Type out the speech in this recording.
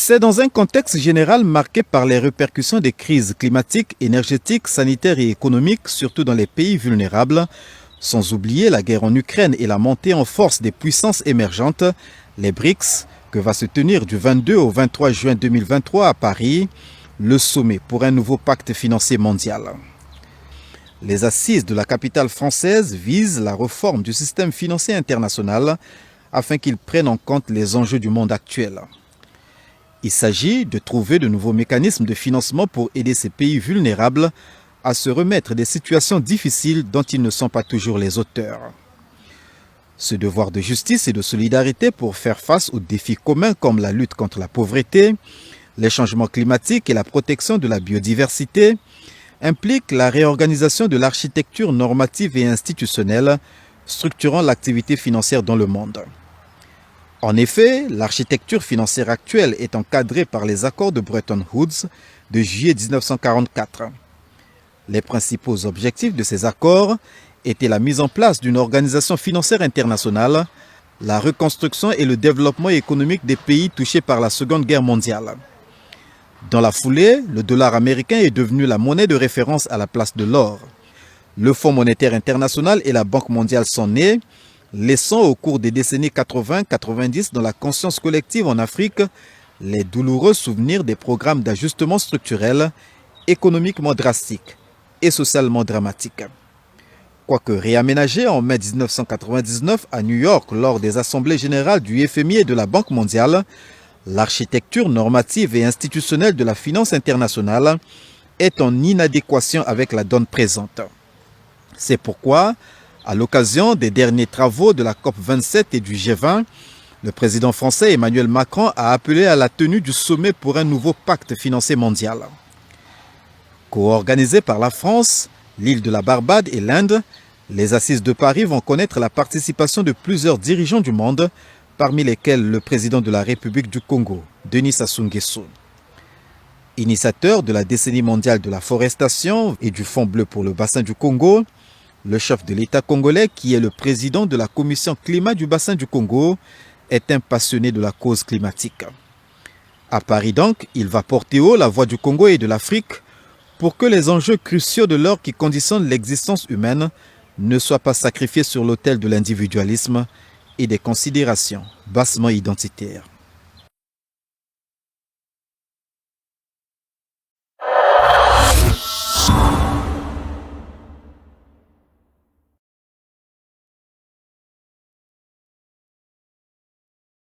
C'est dans un contexte général marqué par les répercussions des crises climatiques, énergétiques, sanitaires et économiques, surtout dans les pays vulnérables, sans oublier la guerre en Ukraine et la montée en force des puissances émergentes, les BRICS, que va se tenir du 22 au 23 juin 2023 à Paris, le sommet pour un nouveau pacte financier mondial. Les assises de la capitale française visent la réforme du système financier international afin qu'il prenne en compte les enjeux du monde actuel. Il s'agit de trouver de nouveaux mécanismes de financement pour aider ces pays vulnérables à se remettre des situations difficiles dont ils ne sont pas toujours les auteurs. Ce devoir de justice et de solidarité pour faire face aux défis communs comme la lutte contre la pauvreté, les changements climatiques et la protection de la biodiversité implique la réorganisation de l'architecture normative et institutionnelle structurant l'activité financière dans le monde. En effet, l'architecture financière actuelle est encadrée par les accords de Bretton Woods de juillet 1944. Les principaux objectifs de ces accords étaient la mise en place d'une organisation financière internationale, la reconstruction et le développement économique des pays touchés par la Seconde Guerre mondiale. Dans la foulée, le dollar américain est devenu la monnaie de référence à la place de l'or. Le Fonds monétaire international et la Banque mondiale sont nés, laissant au cours des décennies 80-90 dans la conscience collective en Afrique les douloureux souvenirs des programmes d'ajustement structurel économiquement drastiques et socialement dramatiques. Quoique réaménagé en mai 1999 à New York lors des assemblées générales du FMI et de la Banque mondiale, l'architecture normative et institutionnelle de la finance internationale est en inadéquation avec la donne présente. C'est pourquoi, à l'occasion des derniers travaux de la COP27 et du G20, le président français Emmanuel Macron a appelé à la tenue du sommet pour un nouveau pacte financier mondial. Co-organisé par la France, l'île de la Barbade et l'Inde, les Assises de Paris vont connaître la participation de plusieurs dirigeants du monde, parmi lesquels le président de la République du Congo, Denis Sassou Nguesso. Initiateur de la décennie mondiale de la forestation et du Fonds bleu pour le bassin du Congo, le chef de l'État congolais, qui est le président de la commission climat du bassin du Congo, est un passionné de la cause climatique. À Paris donc, il va porter haut la voix du Congo et de l'Afrique pour que les enjeux cruciaux de l'or qui conditionnent l'existence humaine ne soient pas sacrifiés sur l'autel de l'individualisme et des considérations bassement identitaires.